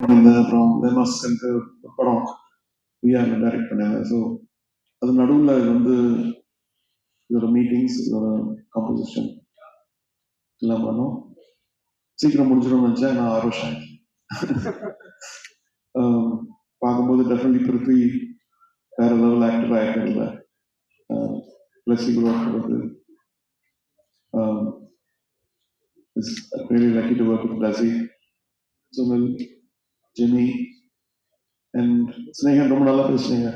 பண்ணியிருந்தேன். அப்புறம் மாஸ்க்கு படம் விஆர்ல டைரக்ட் பண்ணாங்க. ஸோ அது நடுவில் இது வந்து இதோட மீட்டிங்ஸ், இதோட கம்போசிஷன் எல்லாம் பண்ணோம். சீக்கிரம் முடிஞ்சிடும்னு நினச்சேன். நான் 6 வருஷம் பார்க்கும்போது டெஃபினெட்லி பிருத்வி வேற லெவல் ஆக்டர் ஆகிருக்கல. ப்ளஸ் கூட வந்து is really lucky to work with Blasi, Sunil, Jimmy, and Sneha. ரொம்ப நல்லா பேசுனீங்க.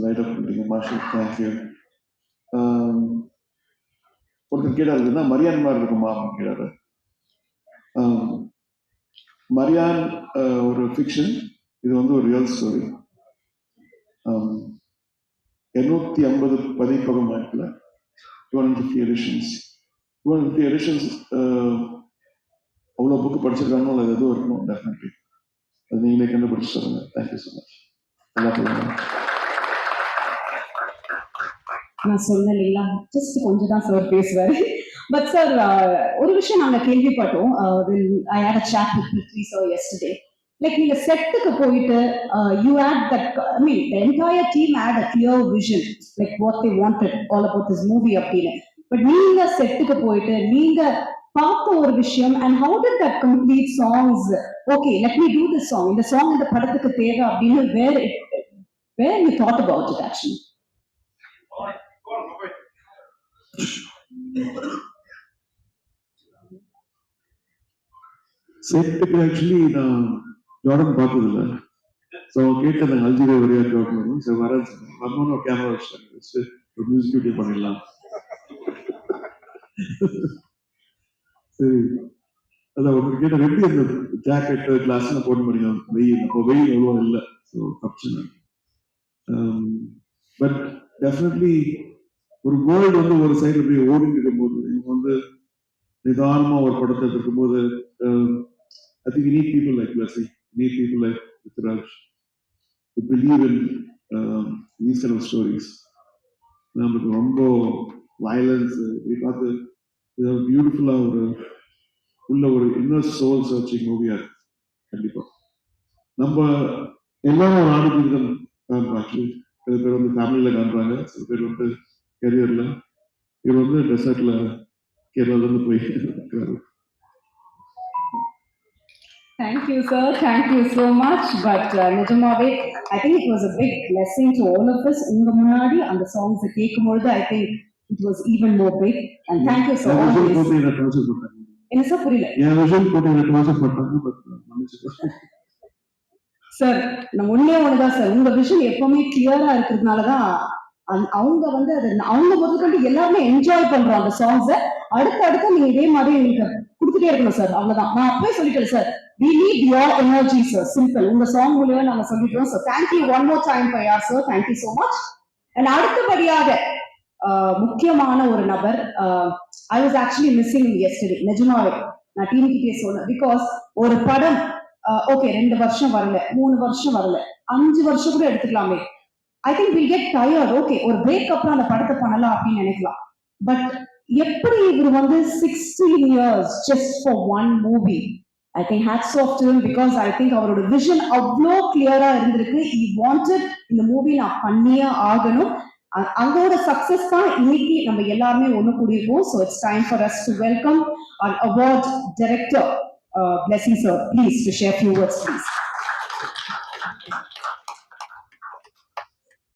Light up பண்ணுறீங்க மார்ஷல். தேங்க்யூ. ஒருத்தர் கேட்டார், என்ன மரியான் மாதிரி இருக்குமா அப்படின்னு கேட்டாரு. மரியான் ஒரு ஃபிக்ஷன், இது வந்து ஒரு ரியல் ஸ்டோரி. 250 பதிப்பகம் வாய்ப்பில் 250 எடிஷன்ஸ். 250 எடிஷன்ஸ் அவ்வளோ புக்கு படிச்சிருக்காங்களோ அது எதுவும் இருக்கணும். டெஃபினெட்லி அது நீங்களே கண்டுபிடிச்சு சொல்லுங்க. Thank you so much. நான் சொன்னேன் இல்லைங்களா, ஜஸ்ட் கொஞ்சம் தான் சார் பேசுவார். பட் சார் ஒரு விஷயம் நாங்கள் கேள்விப்பட்டோம். I had a chat with Prithvi sir yesterday. Like நீங்க செட்டுக்கு போயிட்டு you had that, I mean the entire team had a clear vision like what they wanted all about this movie அப்படின்னு. But நீங்க செட்டுக்கு போயிட்டு நீங்க பார்த்த ஒரு விஷயம், and how did that complete songs, okay let me do this song, இந்த song இந்த படத்துக்கு தேவை அப்படின்னு where you thought about it actually? செட்டுக்கு ஆக்சுவலி நான் ஜார்டன் பார்த்ததில்லை. ஸோ கேட்டு அந்த அல்ஜிரே வழியாக கேட்கணும். சரி வரணும்னு ஒரு கேமரா வச்சுட்டாங்க, ஒரு மியூசிக் வீடியோ பண்ணிடலாம். சரி, அதான் ஒன்று கேட்ட எப்படி அந்த ஜாக்கெட் கிளாஸ்லாம் போட முடியும், வெயில் அப்போ வெயில் எவ்வளோ இல்லை. ஸோ பிரச்சனை. பட் டெஃபினெட்லி ஒரு வேர்ல்டு வந்து ஒரு சைடில் போய் ஓடிட்டு இருக்கும்போது, இவங்க வந்து நிதானமா ஒரு படத்தை இருக்கும்போது, I think we need people like Blasi, we need people like Raj who believe in these kind of stories. நமக்கு ரொம்ப வயலன்ஸ் பார்த்து பியூட்டிஃபுல்லா உள்ள ஒரு இன்னர் சோல் சர்ச்சிங் மூவியா இருக்கு. கண்டிப்பா நம்ம எல்லாரும் ஒரு ஆணுக்கு ஆக்சுவலி சில பேர் வந்து ஃபேமிலியில காண்றாங்க, சில பேர் வந்து கரியர்ல, இவர் வந்து டெசர்ட்ல கேரளால இருந்து போய் இருக்கிறாரு. Thank you, sir. Thank you so much. But Nijamave, I think it was a big blessing to all of us. Unga munadi and the songs that came over, I think it was even more big. And thank you so much. என்ன sir புரியல? Sir நம்ம ஒன்னே ஒண்ணுதான் sir, உங்க vision எப்பவுமே கிளியரா இருக்கிறதுனாலதான் அவங்க வந்து அது அவங்க முதற்கொண்டு எல்லாருமே என்ஜாய் பண்றோம் அந்த சாங்ஸை. அடுத்து நீங்க இதே மாதிரி எங்களுக்கு கொடுத்துட்டே இருக்கணும் சார். அவ்வளவுதான், நான் அப்பவே சொல்லிட்டேன் sir. We need your energy, sir. Simple. உங்க சாங் மூலமா நாங்க சொல்லிட்டோம். So thank you one more time for your sir. Thank you so much. And அடுத்தபடியாக முக்கியமான ஒரு நபர், I was actually missing yesterday. நிஜமாவே நான் டீம் கிட்டே சொன்னேன். பிகாஸ் ஒரு படம் ஓகே 2 வருஷம் வரல, 3 வருஷம் வரல, 5 வருஷம் கூட எடுத்துக்கலாமே. I think we'll get tired. Okay ஒரு பிரேக் அப்புறம் அந்த படத்தை பண்ணலாம் அப்படின்னு நினைக்கலாம். பட் எப்படி இவர் வந்து 16 years just for one movie, I think hats off to him, because I think அவரோட vision அவ்வளோ கிளியரா இருந்திருக்கு. He wanted இந்த மூவி நான் பண்ணியே ஆகணும். அங்கோட சக்சஸ் தான் இன்னைக்கு நம்ம எல்லாருமே ஒண்ணு கூடியிருக்கோம். So it's time for us to welcome our award director, Blessing sir, please to share few words please.